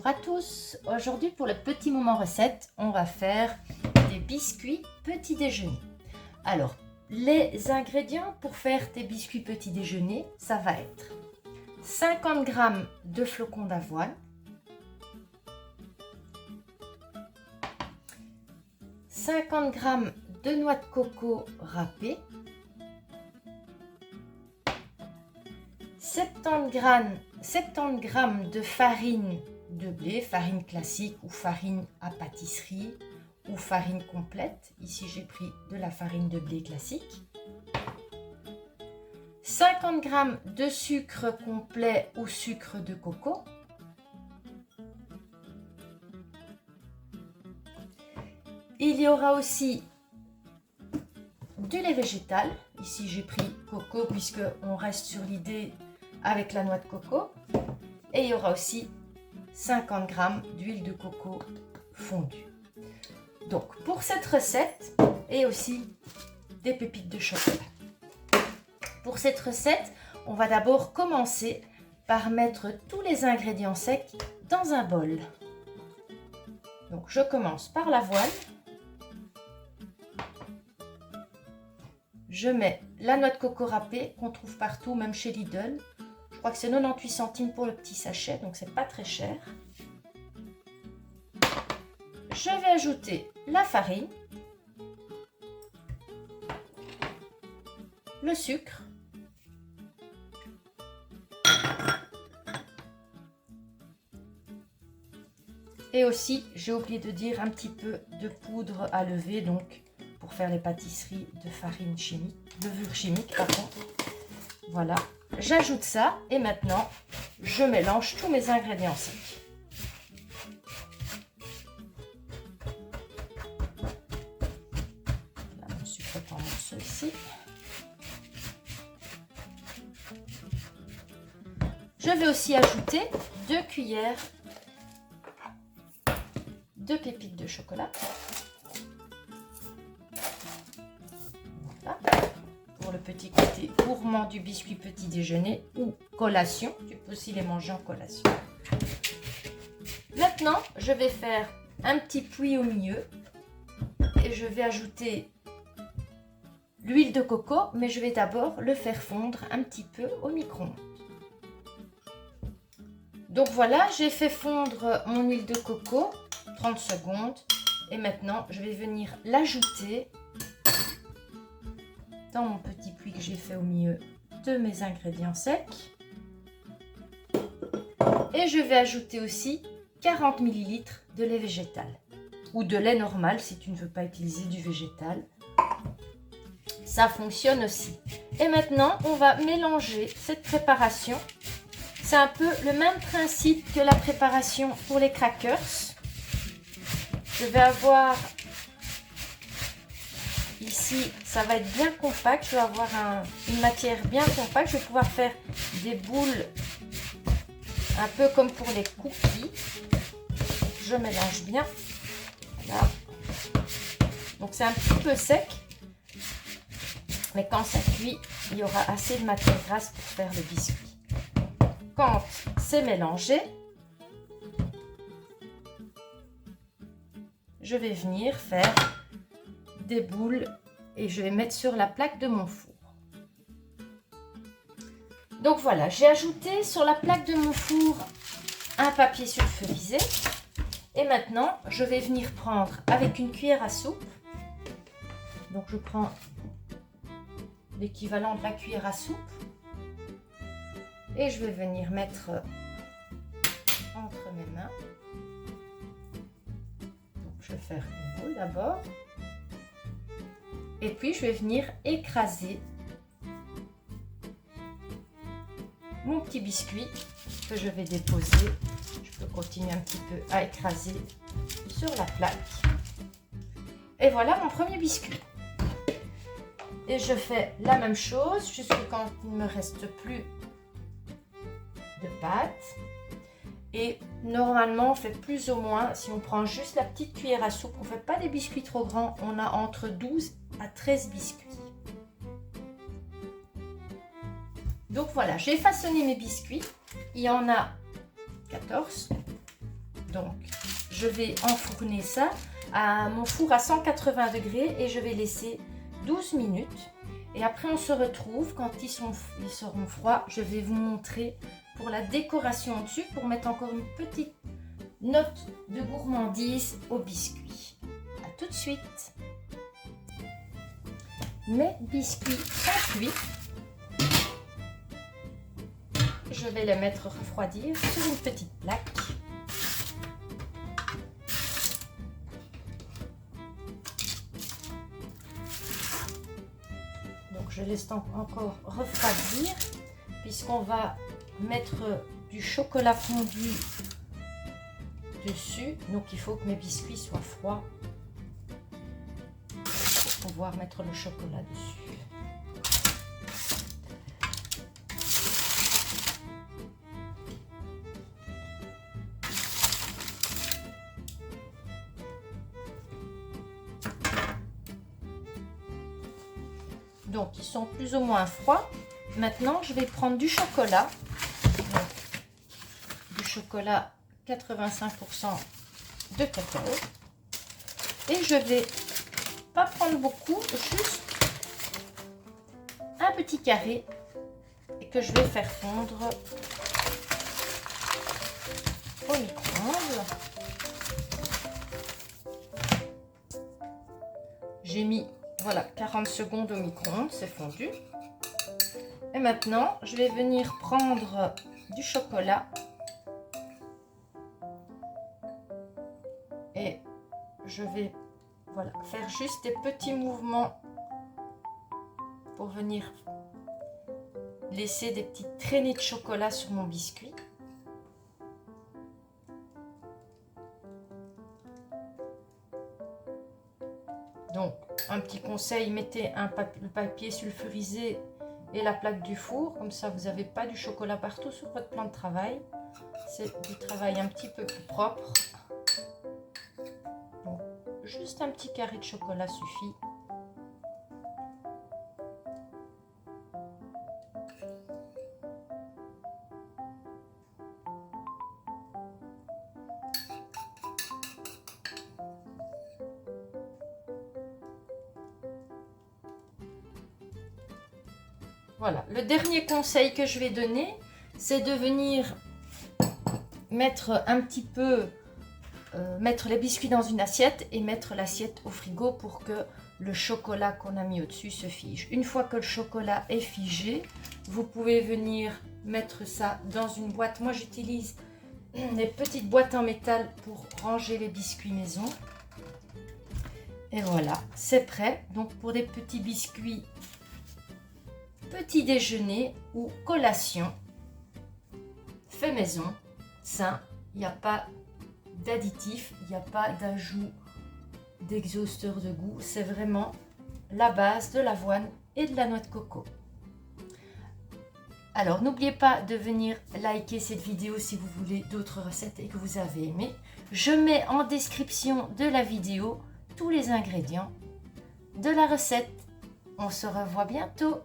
Bonjour à tous, aujourd'hui pour le petit moment recette, on va faire des biscuits petit déjeuner. Alors, les ingrédients pour faire des biscuits petit déjeuner, ça va être 50 g de flocons d'avoine, 50 g de noix de coco râpées, 70 g de farine de blé, farine classique ou farine à pâtisserie ou farine complète. Ici, j'ai pris de la farine de blé classique. 50 g de sucre complet ou sucre de coco. Il y aura aussi du lait végétal. Ici, j'ai pris coco puisque on reste sur l'idée avec la noix de coco. Et il y aura aussi 50 g d'huile de coco fondue. Donc, pour cette recette, et aussi des pépites de chocolat. Pour cette recette, on va d'abord commencer par mettre tous les ingrédients secs dans un bol. Donc, je commence par l'avoine. Je mets la noix de coco râpée qu'on trouve partout, même chez Lidl. Je crois que c'est 98 centimes pour le petit sachet, donc c'est pas très cher. Je vais ajouter la farine, le sucre, et aussi, j'ai oublié de dire, un petit peu de poudre à lever, donc pour faire les pâtisseries de farine chimique, levure chimique, pardon. Voilà, j'ajoute ça et maintenant, je mélange tous mes ingrédients secs. Là, mon sucre est en morceaux ici. Je vais aussi ajouter 2 cuillères de pépites de chocolat. Voilà. Pour le petit côté gourmand du biscuit petit déjeuner ou collation. Tu peux aussi les manger en collation. Maintenant, je vais faire un petit puits au milieu et je vais ajouter l'huile de coco, mais je vais d'abord le faire fondre un petit peu au micro-ondes. Donc voilà, j'ai fait fondre mon huile de coco 30 secondes et maintenant je vais venir l'ajouter dans mon petit puits que j'ai fait au milieu de mes ingrédients secs. Et je vais ajouter aussi 40 ml de lait végétal ou de lait normal si tu ne veux pas utiliser du végétal. Ça fonctionne aussi. Et maintenant, on va mélanger cette préparation. C'est un peu le même principe que la préparation pour les crackers. Je vais avoir ici, ça va être bien compact. Je vais avoir une matière bien compacte. Je vais pouvoir faire des boules un peu comme pour les cookies. Je mélange bien. Voilà. Donc c'est un petit peu sec. Mais quand ça cuit, il y aura assez de matière grasse pour faire le biscuit. Quand c'est mélangé, je vais venir faire des boules et je vais mettre sur la plaque de mon four. Donc voilà, j'ai ajouté sur la plaque de mon four un papier sulfurisé et maintenant je vais venir prendre avec une cuillère à soupe. Donc je prends l'équivalent de la cuillère à soupe et je vais venir mettre entre mes mains. Donc je vais faire une boule d'abord. Et puis, je vais venir écraser mon petit biscuit que je vais déposer. Je peux continuer un petit peu à écraser sur la plaque. Et voilà mon premier biscuit. Et je fais la même chose jusqu'à quand il ne me reste plus de pâte. Et normalement, on fait plus ou moins, si on prend juste la petite cuillère à soupe, on ne fait pas des biscuits trop grands, on a entre 12 à 13 biscuits. Donc voilà, j'ai façonné mes biscuits. Il y en a 14. Donc, je vais enfourner ça à mon four à 180 degrés et je vais laisser 12 minutes. Et après, on se retrouve quand ils seront froids. Je vais vous montrer pour la décoration dessus, pour mettre encore une petite note de gourmandise au biscuit. À tout de suite. Mes biscuits sont cuits. Je vais les mettre refroidir sur une petite plaque. Donc je laisse encore refroidir puisqu'on va mettre du chocolat fondu dessus. Donc il faut que mes biscuits soient froids pour pouvoir mettre le chocolat dessus. Donc, ils sont plus ou moins froids. Maintenant, je vais prendre du chocolat. Donc, du chocolat 85% de cacao. Et je vais pas prendre beaucoup, juste un petit carré et que je vais faire fondre au micro-ondes. J'ai mis voilà 40 secondes au micro-ondes, c'est fondu. Et maintenant, je vais venir prendre du chocolat et je vais voilà, faire juste des petits mouvements pour venir laisser des petites traînées de chocolat sur mon biscuit. Donc, un petit conseil, mettez le papier sulfurisé et la plaque du four. Comme ça, vous n'avez pas du chocolat partout sur votre plan de travail. C'est du travail un petit peu plus propre. Donc, juste un petit carré de chocolat suffit. Voilà, le dernier conseil que je vais donner, c'est de venir mettre un petit peu, mettre les biscuits dans une assiette et mettre l'assiette au frigo pour que le chocolat qu'on a mis au-dessus se fige. Une fois que le chocolat est figé, vous pouvez venir mettre ça dans une boîte. Moi, j'utilise des petites boîtes en métal pour ranger les biscuits maison. Et voilà, c'est prêt. Donc, pour des petits biscuits petit déjeuner ou collation fait maison, sain, il n'y a pas d'additifs, il n'y a pas d'ajout d'exhausteur de goût, c'est vraiment la base de l'avoine et de la noix de coco. Alors n'oubliez pas de venir liker cette vidéo si vous voulez d'autres recettes et que vous avez aimé. Je mets en description de la vidéo tous les ingrédients de la recette. On se revoit bientôt.